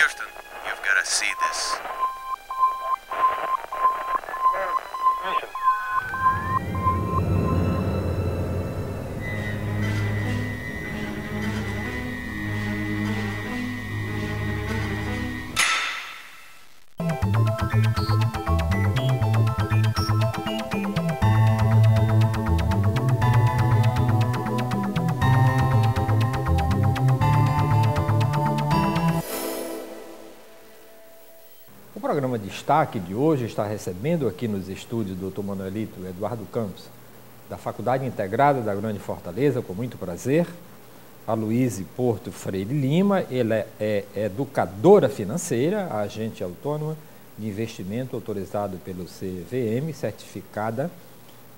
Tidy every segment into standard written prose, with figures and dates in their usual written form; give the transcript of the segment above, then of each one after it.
Houston, you've got to see this. O programa Destaque de hoje está recebendo aqui nos estúdios do Dr. Manuelito Eduardo Campos, da Faculdade Integrada da Grande Fortaleza, com muito prazer, a Luíse Porto Freire Lima. Ela é educadora financeira, agente autônoma de investimento autorizado pelo CVM, certificada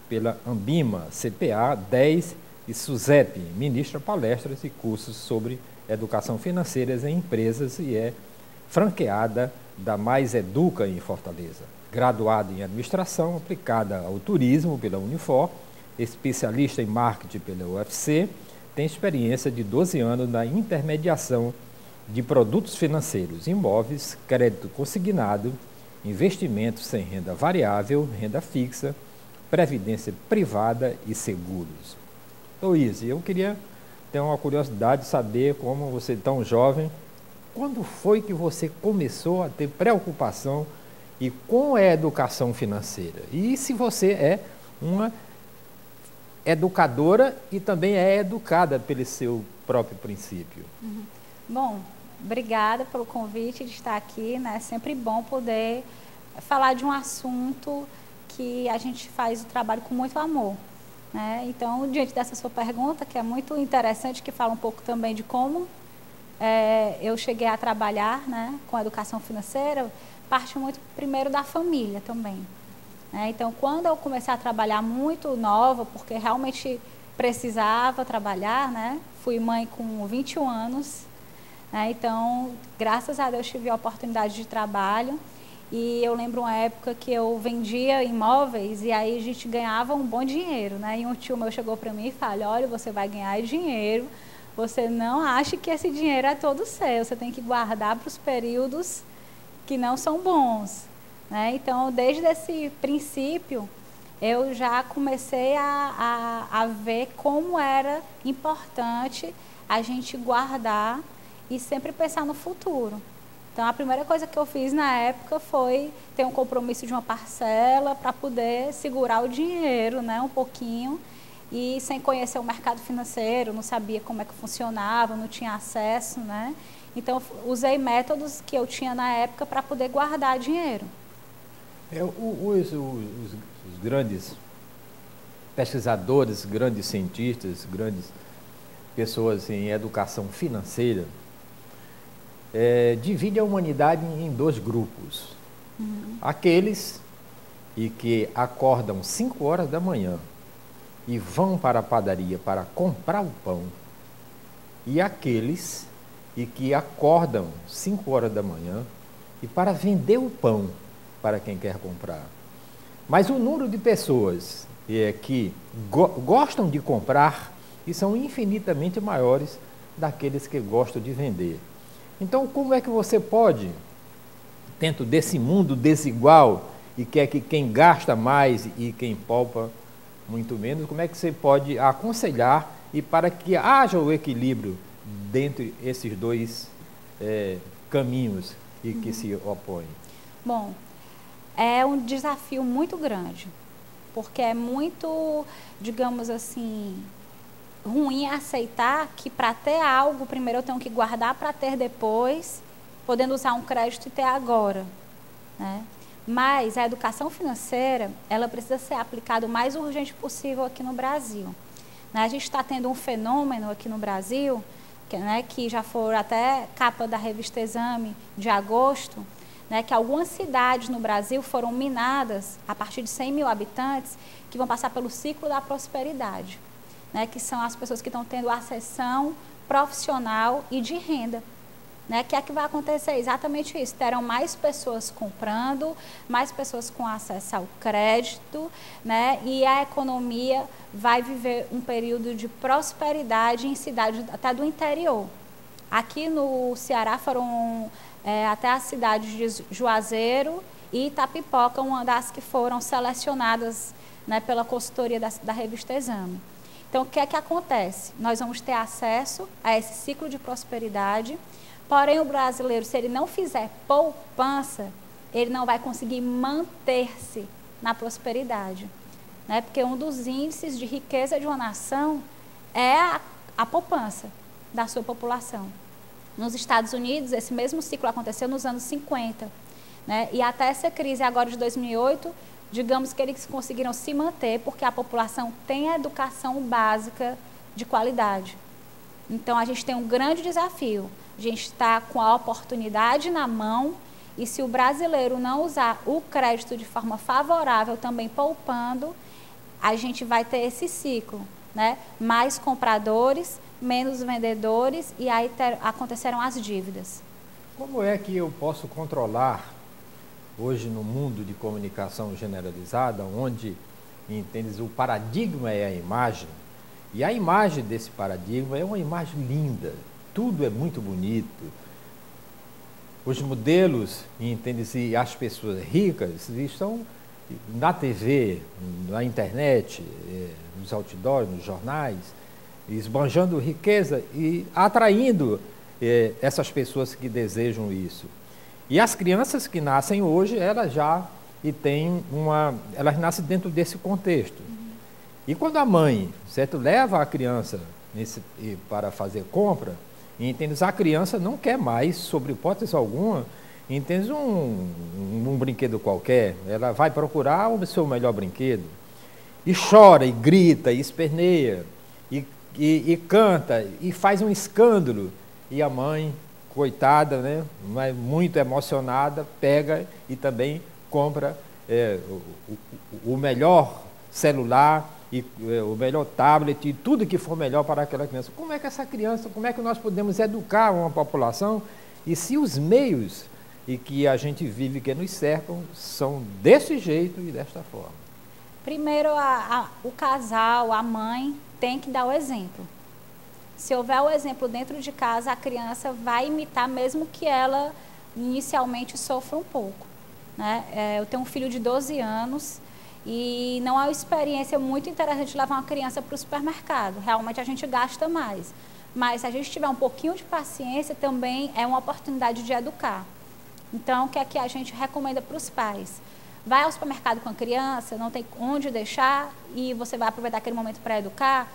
pela Ambima CPA 10 e SUSEP, ministra palestras e cursos sobre educação financeira em empresas e é franqueada da Mais Educa em Fortaleza. Graduada em administração aplicada ao turismo pela Unifor, especialista em marketing pela UFC, tem experiência de 12 anos na intermediação de produtos financeiros, imóveis, crédito consignado, investimentos sem renda variável, renda fixa, previdência privada e seguros. Luíse, eu queria ter uma curiosidade de saber como você, tão jovem, quando foi que você começou a ter preocupação e com a educação financeira? E se você é uma educadora e também é educada pelo seu próprio princípio? Bom, obrigada pelo convite de estar aqui, né? É sempre bom poder falar de um assunto que a gente faz o trabalho com muito amor, né? Então, diante dessa sua pergunta, que é muito interessante, que fala um pouco também de como eu cheguei a trabalhar, né, com a educação financeira, parte muito primeiro da família também, né? Então, quando eu comecei a trabalhar muito nova, porque realmente precisava trabalhar, né, fui mãe com 21 anos, né? Então, graças a Deus, tive a oportunidade de trabalho. E eu lembro uma época que eu vendia imóveis e aí a gente ganhava um bom dinheiro, né? E um tio meu chegou para mim e falou: olha, você vai ganhar dinheiro, você não acha que esse dinheiro é todo seu, você tem que guardar para os períodos que não são bons, né? Então, desde esse princípio, eu já comecei a ver como era importante a gente guardar e sempre pensar no futuro. Então, a primeira coisa que eu fiz na época foi ter um compromisso de uma parcela para poder segurar o dinheiro, né, um pouquinho. E sem conhecer o mercado financeiro, não sabia como é que funcionava, não tinha acesso, né? Então, usei métodos que eu tinha na época para poder guardar dinheiro. Os grandes pesquisadores, grandes cientistas, grandes pessoas em educação financeira, dividem a humanidade em dois grupos. Aqueles que acordam 5 horas da manhã e vão para a padaria para comprar o pão, e aqueles que acordam 5 horas da manhã e para vender o pão para quem quer comprar. Mas o número de pessoas que gostam de comprar e são infinitamente maiores daqueles que gostam de vender. Então, como é que você pode, dentro desse mundo desigual e quer que quem gasta mais e quem poupa muito menos, como é que você pode aconselhar e para que haja o equilíbrio dentre esses dois caminhos e que se opõem? Bom, é um desafio muito grande, porque é muito, digamos assim, ruim aceitar que para ter algo, primeiro eu tenho que guardar para ter depois, podendo usar um crédito e ter agora, né? Mas a educação financeira, ela precisa ser aplicada o mais urgente possível aqui no Brasil, né? A gente está tendo um fenômeno aqui no Brasil, que já foram até capa da revista Exame de agosto, né, que algumas cidades no Brasil foram minadas a partir de 100 mil habitantes, que vão passar pelo ciclo da prosperidade, né, que são as pessoas que estão tendo ascensão profissional e de renda. Né, que é que vai acontecer exatamente isso, terão mais pessoas comprando, mais pessoas com acesso ao crédito, né, e a economia vai viver um período de prosperidade em cidades até do interior. Aqui no Ceará foram até as cidades de Juazeiro e Itapipoca, uma das que foram selecionadas, né, pela consultoria da revista Exame. Então, o que é que acontece? Nós vamos ter acesso a esse ciclo de prosperidade, porém o brasileiro, se ele não fizer poupança, ele não vai conseguir manter-se na prosperidade, né? Porque um dos índices de riqueza de uma nação é a poupança da sua população. Nos Estados Unidos, esse mesmo ciclo aconteceu nos anos 50, né? E até essa crise agora de 2008, digamos que eles conseguiram se manter porque a população tem a educação básica de qualidade. Então, a gente tem um grande desafio. A gente está com a oportunidade na mão e se o brasileiro não usar o crédito de forma favorável, também poupando, a gente vai ter esse ciclo, né? Mais compradores, menos vendedores e aí acontecerão as dívidas. Como é que eu posso controlar hoje no mundo de comunicação generalizada, onde, entendes, o paradigma é a imagem, e a imagem desse paradigma é uma imagem linda, tudo é muito bonito. Os modelos, entendes, e as pessoas ricas estão na TV, na internet, nos outdoors, nos jornais, esbanjando riqueza e atraindo essas pessoas que desejam isso. E as crianças que nascem hoje, elas nascem dentro desse contexto. E quando a mãe, certo, leva a criança para fazer compra, entende? A criança não quer mais, sobre hipótese alguma, entende? Um brinquedo qualquer, ela vai procurar o seu melhor brinquedo. E chora, e grita, e esperneia, e canta, e faz um escândalo. E a mãe, coitada, né, mas muito emocionada, pega e também compra o melhor celular, e o melhor tablet, e tudo que for melhor para aquela criança. Como é que essa criança, como é que nós podemos educar uma população, e se os meios e que a gente vive, que nos cercam, são desse jeito e desta forma? Primeiro, o casal, a mãe, tem que dar o exemplo. Se houver o exemplo dentro de casa, a criança vai imitar, mesmo que ela inicialmente sofra um pouco, né? Eu tenho um filho de 12 anos e não é uma experiência muito interessante levar uma criança para o supermercado. Realmente a gente gasta mais. Mas se a gente tiver um pouquinho de paciência, também é uma oportunidade de educar. Então, o que é que a gente recomenda para os pais? Vai ao supermercado com a criança, não tem onde deixar e você vai aproveitar aquele momento para educar.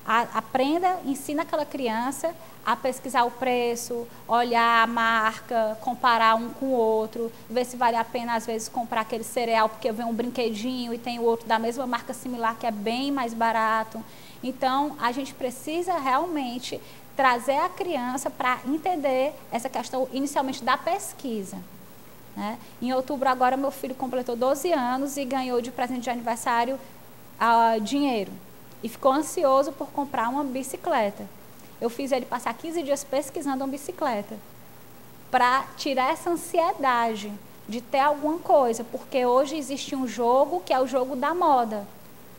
Aprenda, ensina aquela criança a pesquisar o preço, olhar a marca, comparar um com o outro, ver se vale a pena, às vezes, comprar aquele cereal, porque vem um brinquedinho e tem o outro da mesma marca similar, que é bem mais barato. Então, a gente precisa realmente trazer a criança para entender essa questão, inicialmente, da pesquisa, né? Em outubro, agora, meu filho completou 12 anos e ganhou de presente de aniversário dinheiro. E ficou ansioso por comprar uma bicicleta. Eu fiz ele passar 15 dias pesquisando uma bicicleta, para tirar essa ansiedade de ter alguma coisa, porque hoje existe um jogo que é o jogo da moda.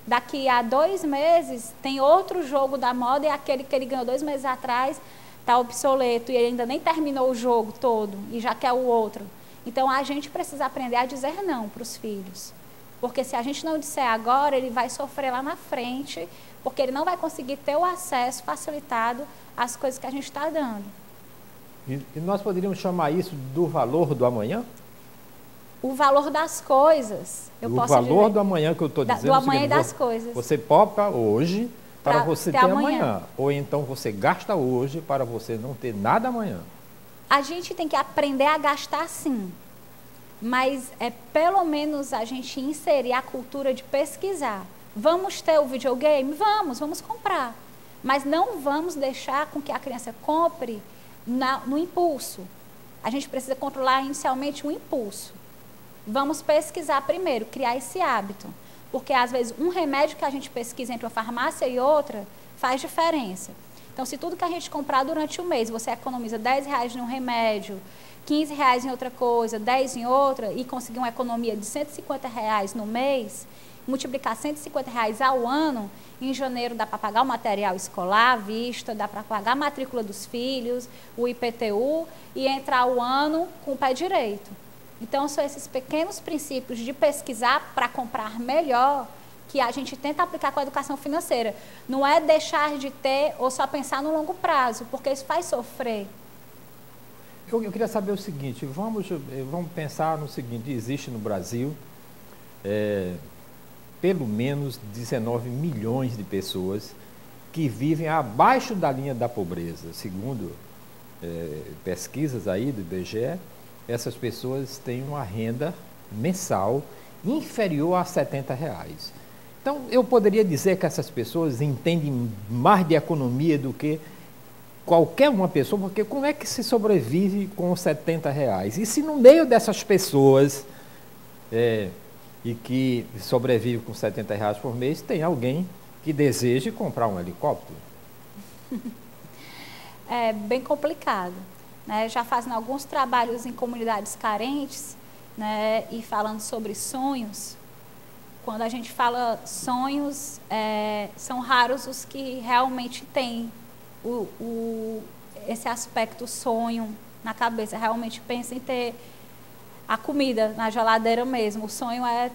Daqui a 2 meses tem outro jogo da moda e aquele que ele ganhou 2 meses atrás está obsoleto e ele ainda nem terminou o jogo todo e já quer o outro. Então a gente precisa aprender a dizer não para os filhos. Porque se a gente não disser agora, ele vai sofrer lá na frente, porque ele não vai conseguir ter o acesso facilitado às coisas que a gente está dando. E nós poderíamos chamar isso do valor do amanhã? O valor das coisas, eu posso dizer. O valor do amanhã que eu estou dizendo. Do amanhã e das coisas. Você poupa hoje para você ter amanhã. Ou então você gasta hoje para você não ter nada amanhã. A gente tem que aprender a gastar sim. Mas pelo menos a gente inserir a cultura de pesquisar. Vamos ter o videogame? Vamos comprar. Mas não vamos deixar com que a criança compre no impulso. A gente precisa controlar inicialmente o impulso. Vamos pesquisar primeiro, criar esse hábito. Porque às vezes um remédio que a gente pesquisa entre uma farmácia e outra faz diferença. Então, se tudo que a gente comprar durante o mês, você economiza R$10 num remédio, R$15 em outra coisa, 10 em outra, e conseguir uma economia de R$150 no mês, multiplicar R$150 ao ano, em janeiro dá para pagar o material escolar à vista, dá para pagar a matrícula dos filhos, o IPTU e entrar o ano com o pé direito. Então, são esses pequenos princípios de pesquisar para comprar melhor que a gente tenta aplicar com a educação financeira. Não é deixar de ter ou só pensar no longo prazo, porque isso faz sofrer. Eu queria saber o seguinte, vamos pensar no seguinte, existe no Brasil pelo menos 19 milhões de pessoas que vivem abaixo da linha da pobreza. Segundo pesquisas aí do IBGE, essas pessoas têm uma renda mensal inferior a R$70. Então, eu poderia dizer que essas pessoas entendem mais de economia do que qualquer uma pessoa, porque como é que se sobrevive com R$70? E se no meio dessas pessoas e que sobrevive com R$70 por mês, tem alguém que deseje comprar um helicóptero? É bem complicado, né? Já fazendo alguns trabalhos em comunidades carentes, né? E falando sobre sonhos. Quando a gente fala sonhos, são raros os que realmente têm esse aspecto sonho na cabeça, realmente pensa em ter a comida na geladeira mesmo. O sonho é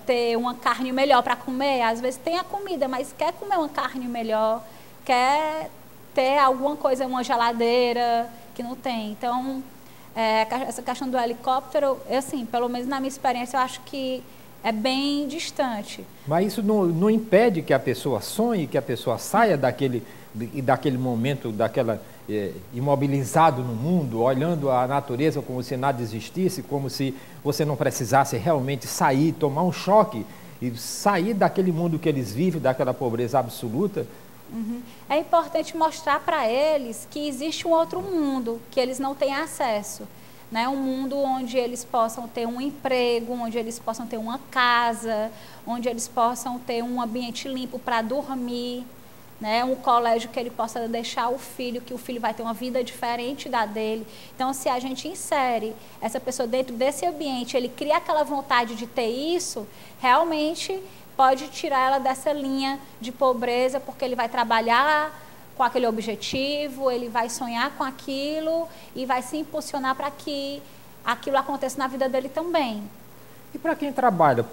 ter uma carne melhor para comer. Às vezes tem a comida, mas quer comer uma carne melhor, quer ter alguma coisa, uma geladeira que não tem. Então, essa questão do helicóptero, assim, pelo menos na minha experiência, eu acho que é bem distante. Mas isso não impede que a pessoa sonhe, que a pessoa saia daquele momento, imobilizado no mundo, olhando a natureza como se nada existisse, como se você não precisasse realmente sair, tomar um choque e sair daquele mundo que eles vivem, daquela pobreza absoluta. Uhum. É importante mostrar para eles que existe um outro mundo, que eles não têm acesso. Né, um mundo onde eles possam ter um emprego, onde eles possam ter uma casa, onde eles possam ter um ambiente limpo para dormir, né, um colégio que ele possa deixar o filho, que o filho vai ter uma vida diferente da dele. Então, se a gente insere essa pessoa dentro desse ambiente, ele cria aquela vontade de ter isso, realmente pode tirar ela dessa linha de pobreza, porque ele vai trabalhar com aquele objetivo, ele vai sonhar com aquilo e vai se impulsionar para que aquilo aconteça na vida dele também. E para quem trabalha,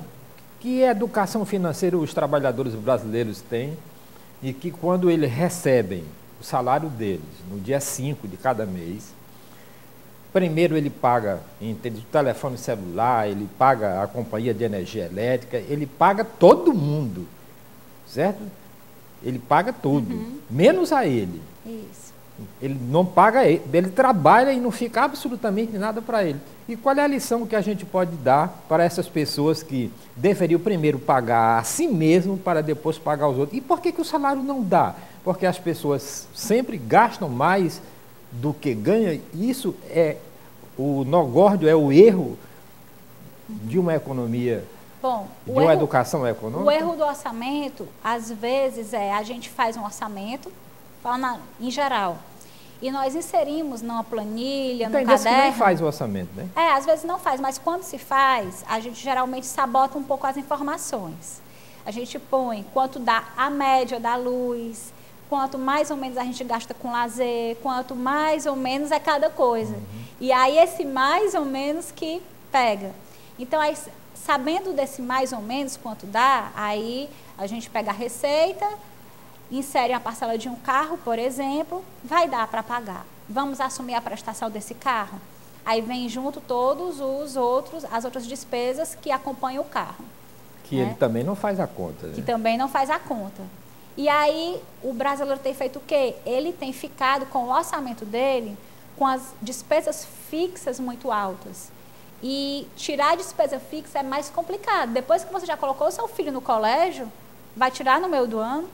que educação financeira os trabalhadores brasileiros têm e que quando eles recebem o salário deles no dia 5 de cada mês, primeiro ele paga o telefone celular, ele paga a companhia de energia elétrica, ele paga todo mundo, certo? Ele paga tudo, menos a ele. Isso. Ele não paga, ele trabalha e não fica absolutamente nada para ele. E qual é a lição que a gente pode dar para essas pessoas que deveriam primeiro pagar a si mesmo para depois pagar aos outros? E por que o salário não dá? Porque as pessoas sempre gastam mais do que ganham. Isso o nogórdio, é o erro de uma economia. Bom, de uma educação econômica? O erro do orçamento, às vezes, a gente faz um orçamento, falando em geral, e nós inserimos numa planilha, então, no caderno. Que nem faz o orçamento, né? Às vezes não faz, mas quando se faz, a gente geralmente sabota um pouco as informações. A gente põe quanto dá a média da luz, quanto mais ou menos a gente gasta com lazer, quanto mais ou menos é cada coisa. E aí esse mais ou menos que pega. Então, aí, sabendo desse mais ou menos quanto dá, aí a gente pega a receita, insere a parcela de um carro, por exemplo, vai dar para pagar. Vamos assumir a prestação desse carro? Aí vem junto todos as outras despesas que acompanham o carro. Que ele também não faz a conta. Né? Que também não faz a conta. E aí o brasileiro tem feito o quê? Ele tem ficado com o orçamento dele com as despesas fixas muito altas. E tirar a despesa fixa é mais complicado. Depois que você já colocou o seu filho no colégio, vai tirar no meio do ano.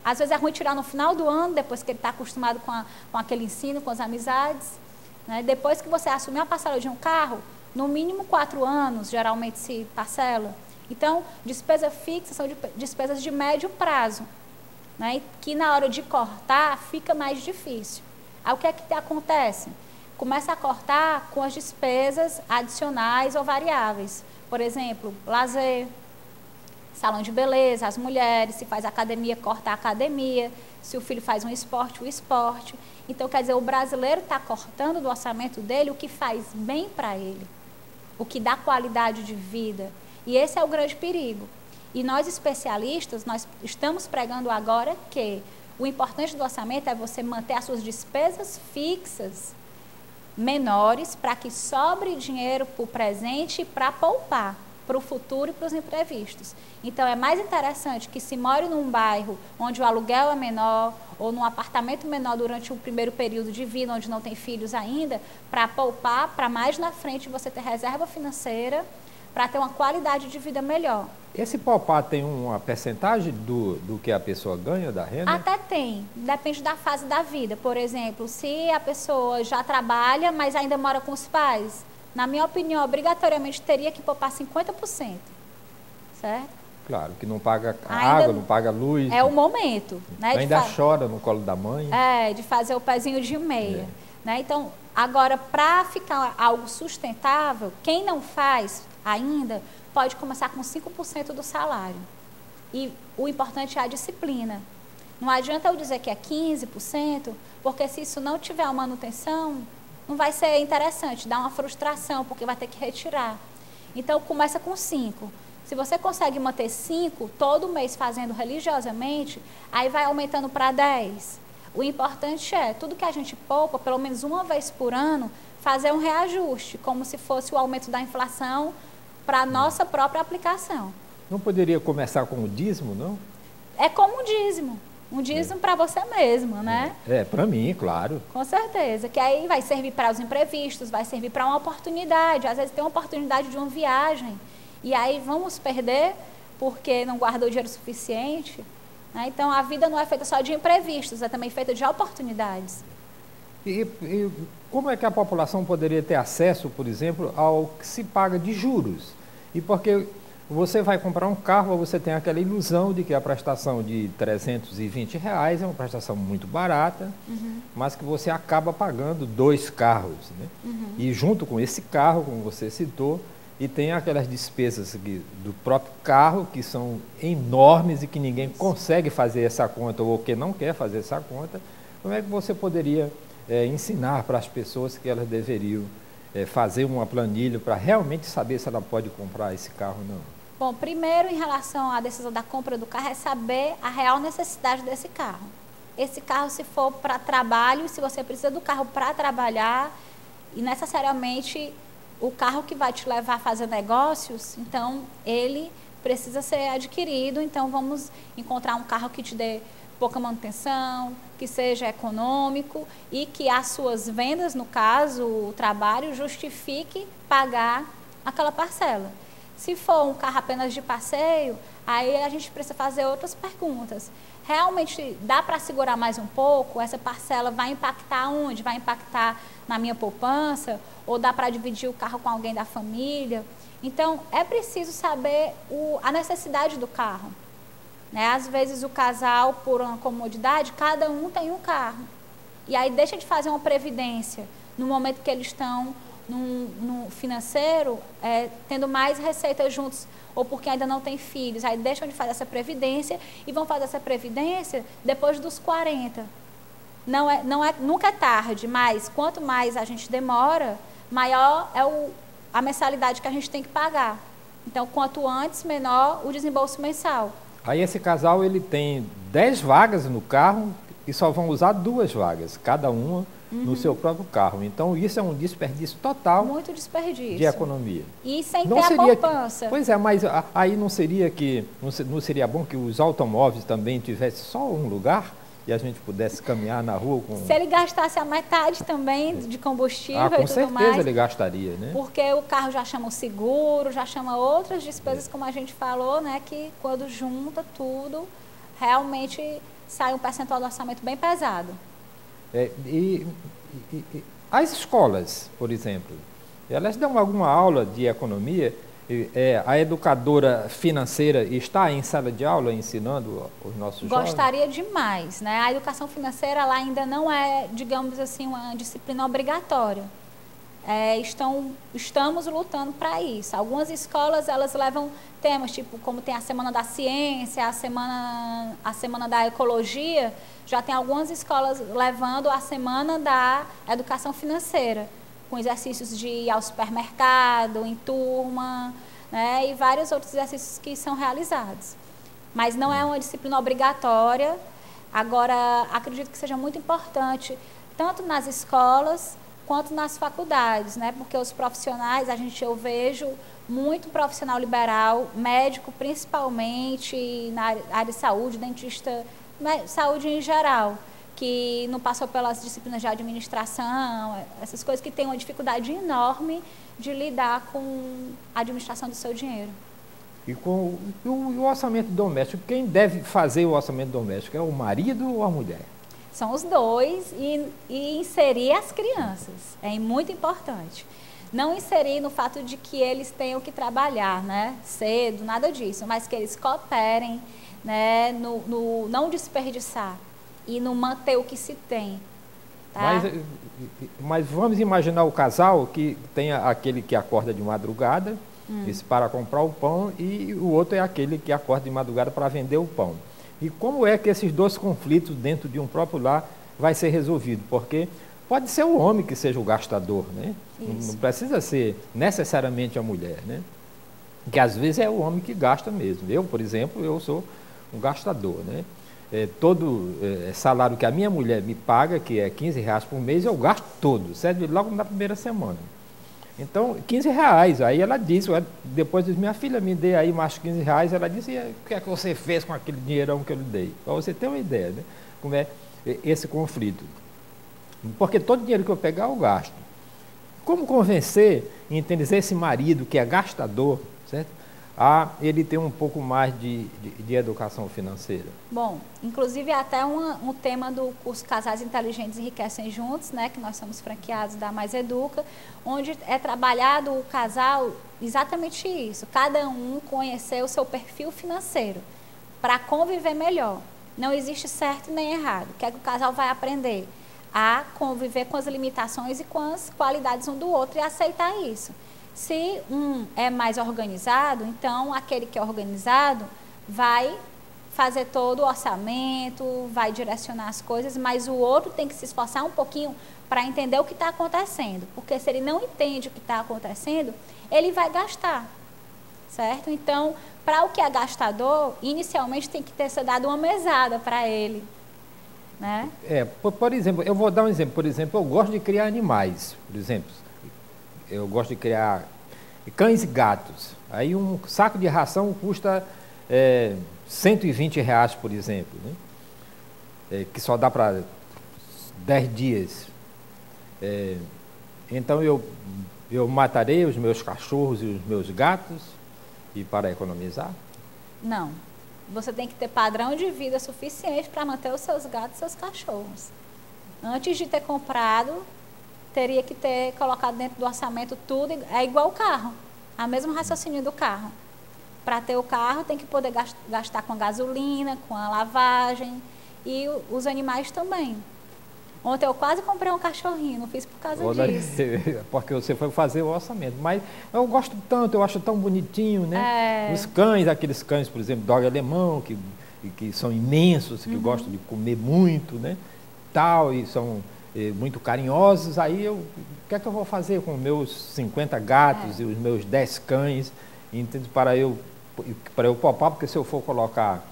Às vezes é ruim tirar no final do ano, depois que ele está acostumado com aquele ensino, com as amizades. Né? Depois que você assumiu a parcela de um carro, no mínimo 4 anos, geralmente se parcela. Então, despesa fixa são despesas de médio prazo, né? Que na hora de cortar fica mais difícil. Aí o que é que acontece? Começa a cortar com as despesas adicionais ou variáveis. Por exemplo, lazer, salão de beleza, as mulheres, se faz academia, corta a academia, se o filho faz um esporte, o esporte. Então, quer dizer, o brasileiro está cortando do orçamento dele o que faz bem para ele, o que dá qualidade de vida. E esse é o grande perigo. E nós, especialistas, nós estamos pregando agora que o importante do orçamento é você manter as suas despesas fixas menores para que sobre dinheiro para o presente e para poupar para o futuro e para os imprevistos. Então, é mais interessante que se more num bairro onde o aluguel é menor ou num apartamento menor durante o primeiro período de vida, onde não tem filhos ainda, para poupar, para mais na frente você ter reserva financeira, para ter uma qualidade de vida melhor. Esse poupar tem uma percentagem do que a pessoa ganha da renda? Até tem, depende da fase da vida. Por exemplo, se a pessoa já trabalha, mas ainda mora com os pais, na minha opinião, obrigatoriamente teria que poupar 50%, certo? Claro, que não paga água, não paga luz. É o momento. Né, ainda chora no colo da mãe. De fazer o pezinho de meia. Né? Então, agora, para ficar algo sustentável, quem não faz ainda pode começar com 5% do salário. E o importante é a disciplina. Não adianta eu dizer que é 15%, porque se isso não tiver uma manutenção, não vai ser interessante, dá uma frustração, porque vai ter que retirar. Então, começa com 5%. Se você consegue manter 5% todo mês fazendo religiosamente, aí vai aumentando para 10%. O importante é, tudo que a gente poupa, pelo menos uma vez por ano, fazer um reajuste, como se fosse o aumento da inflação para a nossa própria aplicação. Não poderia começar com o dízimo, não? É como um dízimo. Um dízimo para você mesmo, né? Para mim, claro. Com certeza. Que aí vai servir para os imprevistos, vai servir para uma oportunidade. Às vezes tem uma oportunidade de uma viagem. E aí vamos perder porque não guardou dinheiro suficiente. Né? Então, a vida não é feita só de imprevistos, é também feita de oportunidades. E como é que a população poderia ter acesso, por exemplo, ao que se paga de juros? E porque você vai comprar um carro, você tem aquela ilusão de que a prestação de R$320 é uma prestação muito barata, mas que você acaba pagando 2 carros. Né? E junto com esse carro, como você citou, e tem aquelas despesas do próprio carro, que são enormes e que ninguém consegue fazer essa conta ou que não quer fazer essa conta. Como é que você poderia ensinar para as pessoas que elas deveriam fazer uma planilha para realmente saber se ela pode comprar esse carro ou não? Bom, primeiro, em relação à decisão da compra do carro, é saber a real necessidade desse carro. Esse carro, se for para trabalho, se você precisa do carro para trabalhar, e necessariamente o carro que vai te levar a fazer negócios, então ele precisa ser adquirido. Então vamos encontrar um carro que te dê pouca manutenção, que seja econômico e que as suas vendas, no caso, o trabalho, justifique pagar aquela parcela. Se for um carro apenas de passeio, aí a gente precisa fazer outras perguntas. Realmente dá para segurar mais um pouco? Essa parcela vai impactar onde? Vai impactar na minha poupança? Ou dá para dividir o carro com alguém da família? Então, é preciso saber a necessidade do carro. Né? Às vezes o casal, por uma comodidade, cada um tem um carro. E aí deixa de fazer uma previdência no momento que eles estão no financeiro, tendo mais receitas juntos, ou porque ainda não tem filhos, aí deixam de fazer essa previdência e vão fazer essa previdência depois dos 40. Nunca é tarde, mas quanto mais a gente demora, maior é a mensalidade que a gente tem que pagar. Então, quanto antes, menor o desembolso mensal. Aí esse casal ele tem 10 vagas no carro e só vão usar 2 vagas, cada uma no seu próprio carro. Então, isso é um desperdício total. Muito desperdício. De economia. E sem ter a poupança. Pois é, mas aí não seria bom que os automóveis também tivessem só um lugar e a gente pudesse caminhar na rua com... Se ele gastasse a metade também de combustível e tudo mais... Com certeza ele gastaria, né? Porque o carro já chama o seguro, já chama outras despesas, como a gente falou, né? Que quando junta tudo, realmente sai um percentual do orçamento bem pesado. As escolas, por exemplo, elas dão alguma aula de economia? A educadora financeira está em sala de aula ensinando os nossos jovens? Gostaria demais, né? A educação financeira ela ainda não é, digamos assim, uma disciplina obrigatória. estamos lutando para isso. Algumas escolas, elas levam temas, tipo, como tem a Semana da Ciência, a semana da Ecologia, já tem algumas escolas levando a Semana da Educação Financeira, com exercícios de ir ao supermercado, em turma, né, e vários outros exercícios que são realizados. Mas não é uma disciplina obrigatória. Agora, acredito que seja muito importante, tanto nas escolas quanto nas faculdades, né? Porque os profissionais, eu vejo muito profissional liberal, médico principalmente, na área de saúde, dentista, saúde em geral, que não passou pelas disciplinas de administração, essas coisas, que têm uma dificuldade enorme de lidar com a administração do seu dinheiro. E com o orçamento doméstico, quem deve fazer o orçamento doméstico? É o marido ou a mulher? São os dois, e inserir as crianças, é muito importante. Não inserir no fato de que eles tenham que trabalhar, né, cedo, nada disso, mas que eles cooperem, né, no não desperdiçar e no manter o que se tem. Tá? Mas vamos imaginar o casal que tem aquele que acorda de madrugada, esse para comprar o pão, e o outro é aquele que acorda de madrugada para vender o pão. E como é que esses dois conflitos dentro de um próprio lar vai ser resolvido? Porque pode ser o homem que seja o gastador, né? Não precisa ser necessariamente a mulher, né? Que às vezes é o homem que gasta mesmo. Eu, por exemplo, eu sou um gastador, né? Todo salário que a minha mulher me paga, que é R$15 por mês, eu gasto todo, certo? Logo na primeira semana. Então, R$15. Aí ela disse, depois disse, minha filha, me dê aí mais R$15. Ela disse, e o que é que você fez com aquele dinheirão que eu lhe dei? Para você ter uma ideia, né? Como é esse conflito. Porque todo dinheiro que eu pegar, eu gasto. Como convencer, entender esse marido que é gastador, certo? A ele ter um pouco mais de educação financeira? Bom, inclusive até um tema do curso Casais Inteligentes Enriquecem Juntos, né, que nós somos franqueados da Mais Educa, onde é trabalhado o casal exatamente isso, cada um conhecer o seu perfil financeiro, para conviver melhor. Não existe certo nem errado. O que é que o casal vai aprender? A conviver com as limitações e com as qualidades um do outro e aceitar isso. Se um é mais organizado, então aquele que é organizado vai fazer todo o orçamento, vai direcionar as coisas, mas o outro tem que se esforçar um pouquinho para entender o que está acontecendo, porque se ele não entende o que está acontecendo, ele vai gastar, certo? Então, para o que é gastador, inicialmente tem que ter sido dado uma mesada para ele, né? Por exemplo, eu vou dar um exemplo. Por exemplo, eu gosto de criar animais, por exemplo. Eu gosto de criar cães e gatos. Aí um saco de ração custa R$120, por exemplo, né? Que só dá para 10 dias. Então eu matarei os meus cachorros e os meus gatos e para economizar? Não. Você tem que ter padrão de vida suficiente para manter os seus gatos e seus cachorros. Antes de ter comprado, teria que ter colocado dentro do orçamento tudo, é igual o carro, a mesmo raciocínio do carro. Para ter o carro, tem que poder gastar com a gasolina, com a lavagem, e os animais também. Ontem eu quase comprei um cachorrinho, não fiz por causa disso. Porque você foi fazer o orçamento. Mas eu gosto tanto, eu acho tão bonitinho, né? Os cães, aqueles cães, por exemplo, dog alemão, que são imensos, que gostam de comer muito, né? Tal, e são muito carinhosos. Aí o que é que eu vou fazer com meus 50 gatos e os meus 10 cães? Entende? Para eu poupar, porque se eu for colocar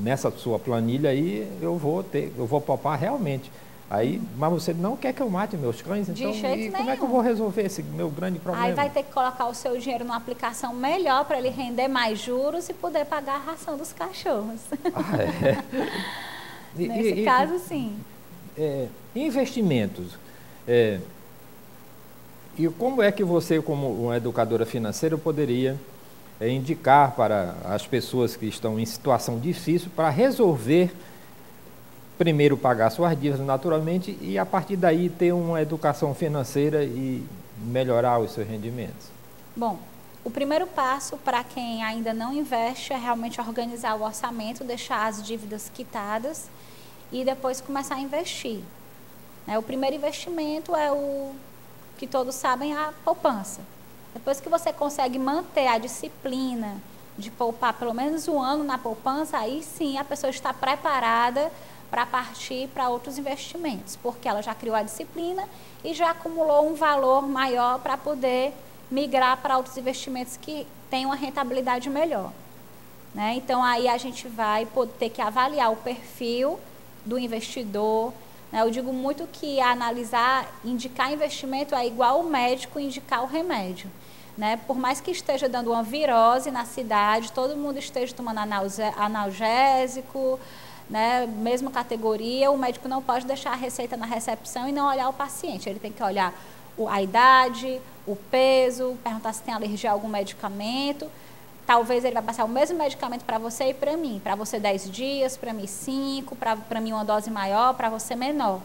nessa sua planilha aí, eu vou poupar realmente. Aí, mas você não quer que eu mate meus cães, então como é que eu vou resolver esse meu grande problema? Aí vai ter que colocar o seu dinheiro numa aplicação melhor para ele render mais juros e poder pagar a ração dos cachorros. Nesse caso, sim. Investimentos. E como é que você, como uma educadora financeira, poderia indicar para as pessoas que estão em situação difícil para resolver, primeiro pagar suas dívidas naturalmente e a partir daí ter uma educação financeira e melhorar os seus rendimentos? Bom, o primeiro passo para quem ainda não investe é realmente organizar o orçamento, deixar as dívidas quitadas e depois começar a investir. O primeiro investimento é que todos sabem, a poupança. Depois que você consegue manter a disciplina de poupar pelo menos um ano na poupança, aí sim a pessoa está preparada para partir para outros investimentos, porque ela já criou a disciplina e já acumulou um valor maior para poder migrar para outros investimentos que tenham uma rentabilidade melhor. Né? Então, aí a gente vai ter que avaliar o perfil do investidor. Né? Eu digo muito que analisar, indicar investimento é igual o médico indicar o remédio. Né? Por mais que esteja dando uma virose na cidade, todo mundo esteja tomando analgésico, né? Mesma categoria, o médico não pode deixar a receita na recepção e não olhar o paciente. Ele tem que olhar a idade, o peso, perguntar se tem alergia a algum medicamento. Talvez ele vai passar o mesmo medicamento para você e para mim. Para você 10 dias, para mim 5, para mim uma dose maior, para você menor.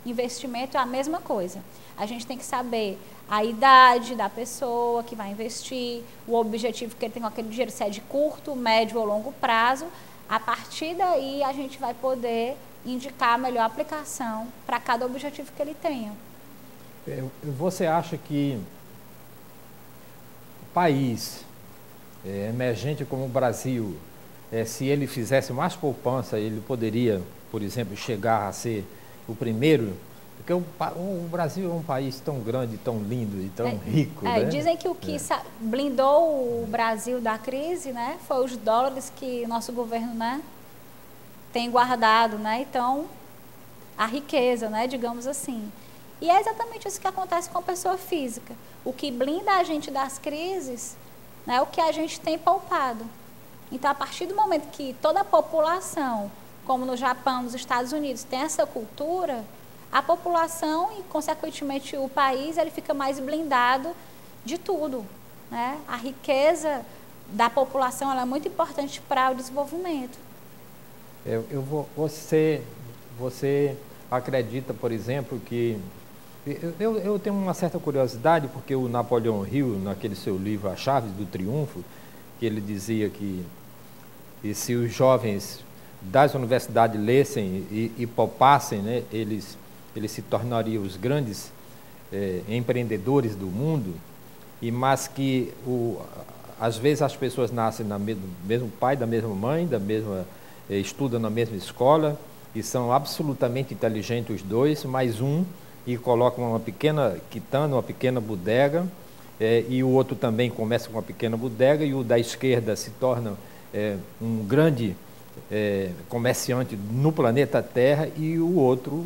Investimento é a mesma coisa. A gente tem que saber a idade da pessoa que vai investir, o objetivo que ele tem com aquele dinheiro, se é de curto, médio ou longo prazo. A partir daí, a gente vai poder indicar a melhor aplicação para cada objetivo que ele tenha. Você acha que o país emergente como o Brasil, se ele fizesse mais poupança, ele poderia, por exemplo, chegar a ser o primeiro? Porque o Brasil é um país tão grande, tão lindo e tão rico. Né? Dizem que o que blindou o Brasil da crise, né, foi os dólares que o nosso governo, né, tem guardado. Né? Então, a riqueza, né, digamos assim. E é exatamente isso que acontece com a pessoa física. O que blinda a gente das crises, né, é o que a gente tem poupado. Então, a partir do momento que toda a população, como no Japão, nos Estados Unidos, tem essa cultura, a população e, consequentemente, o país, ele fica mais blindado de tudo. Né? A riqueza da população ela é muito importante para o desenvolvimento. Você acredita, por exemplo, que... Eu tenho uma certa curiosidade, porque o Napoleão Hill, naquele seu livro A Chave do Triunfo, que ele dizia que se os jovens das universidades lessem e poupassem, né, eles se tornariam os grandes empreendedores do mundo, mas que às vezes as pessoas nascem do mesmo pai, da mesma mãe, estudam na mesma escola e são absolutamente inteligentes os dois, mais um, e colocam uma pequena quitanda, uma pequena bodega, e o outro também começa com uma pequena bodega, e o da esquerda se torna um grande comerciante no planeta Terra, e o outro,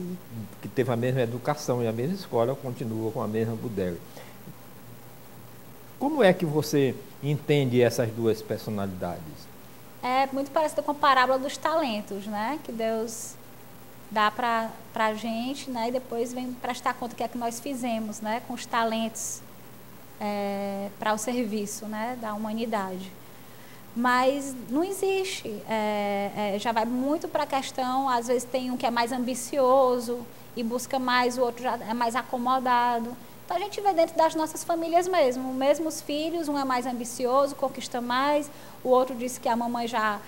que teve a mesma educação e a mesma escola, continua com a mesma bodega. Como é que você entende essas duas personalidades? É muito parecido com a parábola dos talentos, né? Que Deus dá para a gente, né? E depois vem prestar conta do que é que nós fizemos, né? Com os talentos para o serviço, né? Da humanidade. Mas não existe, já vai muito para a questão, às vezes tem um que é mais ambicioso e busca mais, o outro já é mais acomodado. Então a gente vê dentro das nossas famílias mesmo, mesmos filhos, um é mais ambicioso, conquista mais, o outro diz que a mamãe já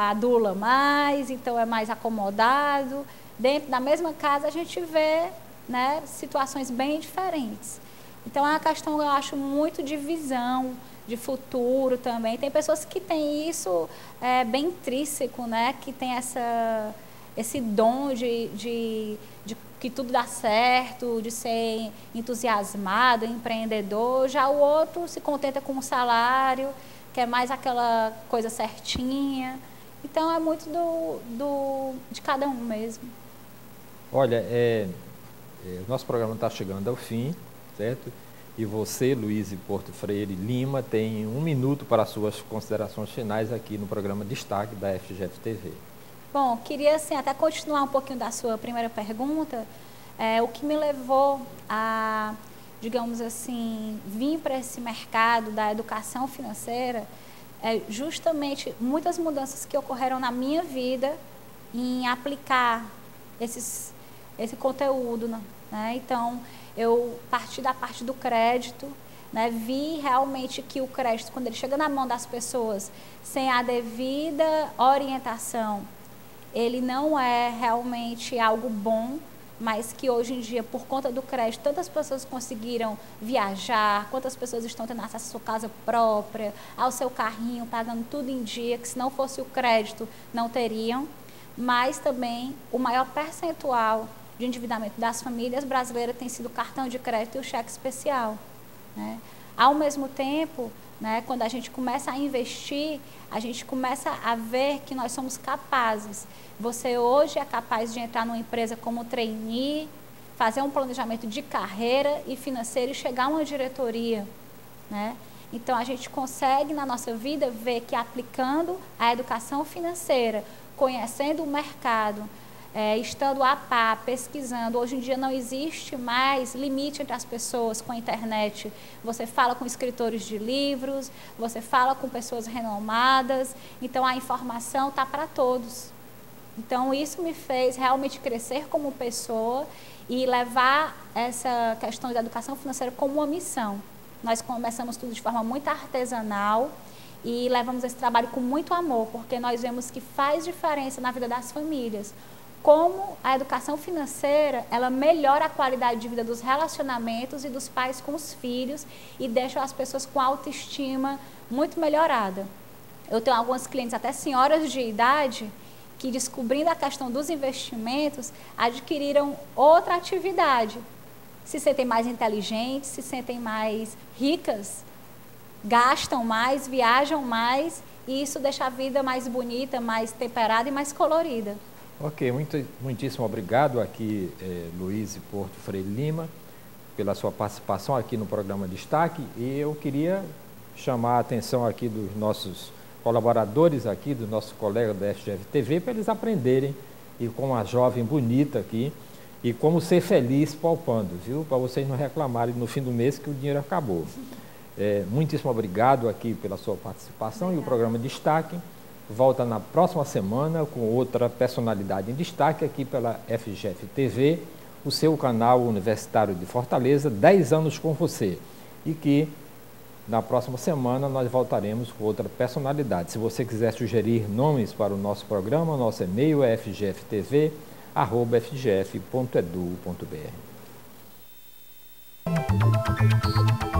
adula mais, então é mais acomodado. Dentro da mesma casa a gente vê, né, situações bem diferentes. Então é uma questão, eu acho, muito de visão, de futuro também. Tem pessoas que têm isso bem intrínseco, né? Que tem esse dom de que tudo dá certo, de ser entusiasmado, empreendedor. Já o outro se contenta com um salário, quer mais aquela coisa certinha. Então é muito de cada um mesmo. Olha, o nosso programa está chegando ao fim, certo? E você, Luíse Porto Freire Lima, tem 1 minuto para as suas considerações finais aqui no programa Destaque da FGF TV. Bom, queria assim, até continuar um pouquinho da sua primeira pergunta. O que me levou a, digamos assim, vir para esse mercado da educação financeira é justamente muitas mudanças que ocorreram na minha vida em aplicar esse conteúdo, né? Então, eu parti da parte do crédito, né? Vi realmente que o crédito, quando ele chega na mão das pessoas sem a devida orientação, ele não é realmente algo bom, mas que hoje em dia, por conta do crédito, tantas pessoas conseguiram viajar, quantas pessoas estão tendo acesso à sua casa própria, ao seu carrinho, pagando tudo em dia, que se não fosse o crédito, não teriam. Mas também o maior percentual de endividamento das famílias brasileiras tem sido o cartão de crédito e o cheque especial, né? Ao mesmo tempo, né, quando a gente começa a investir, a gente começa a ver que nós somos capazes. Você hoje é capaz de entrar numa empresa como trainee, fazer um planejamento de carreira e financeiro e chegar a uma diretoria, né? Então, a gente consegue, na nossa vida, ver que aplicando a educação financeira, conhecendo o mercado, estando a par, pesquisando, hoje em dia não existe mais limite entre as pessoas com a internet. Você fala com escritores de livros, você fala com pessoas renomadas, então a informação está para todos. Então isso me fez realmente crescer como pessoa e levar essa questão da educação financeira como uma missão. Nós começamos tudo de forma muito artesanal e levamos esse trabalho com muito amor, porque nós vemos que faz diferença na vida das famílias. Como a educação financeira, ela melhora a qualidade de vida dos relacionamentos e dos pais com os filhos e deixa as pessoas com autoestima muito melhorada. Eu tenho algumas clientes, até senhoras de idade, que descobrindo a questão dos investimentos, adquiriram outra atividade. Se sentem mais inteligentes, se sentem mais ricas, gastam mais, viajam mais, e isso deixa a vida mais bonita, mais temperada e mais colorida. Ok, muitíssimo obrigado aqui, Luiz Porto Freire Lima, pela sua participação aqui no programa Destaque. E eu queria chamar a atenção aqui dos nossos colaboradores aqui, dos nossos colegas da FGF TV, para eles aprenderem, e com uma jovem bonita aqui, e como ser feliz poupando, viu? Para vocês não reclamarem no fim do mês que o dinheiro acabou. Muitíssimo obrigado aqui pela sua participação. Obrigada. E o programa Destaque volta na próxima semana com outra personalidade em destaque aqui pela FGF TV, o seu canal universitário de Fortaleza, 10 anos com você. E que na próxima semana nós voltaremos com outra personalidade. Se você quiser sugerir nomes para o nosso programa, nosso e-mail é fgftv@fgf.edu.br.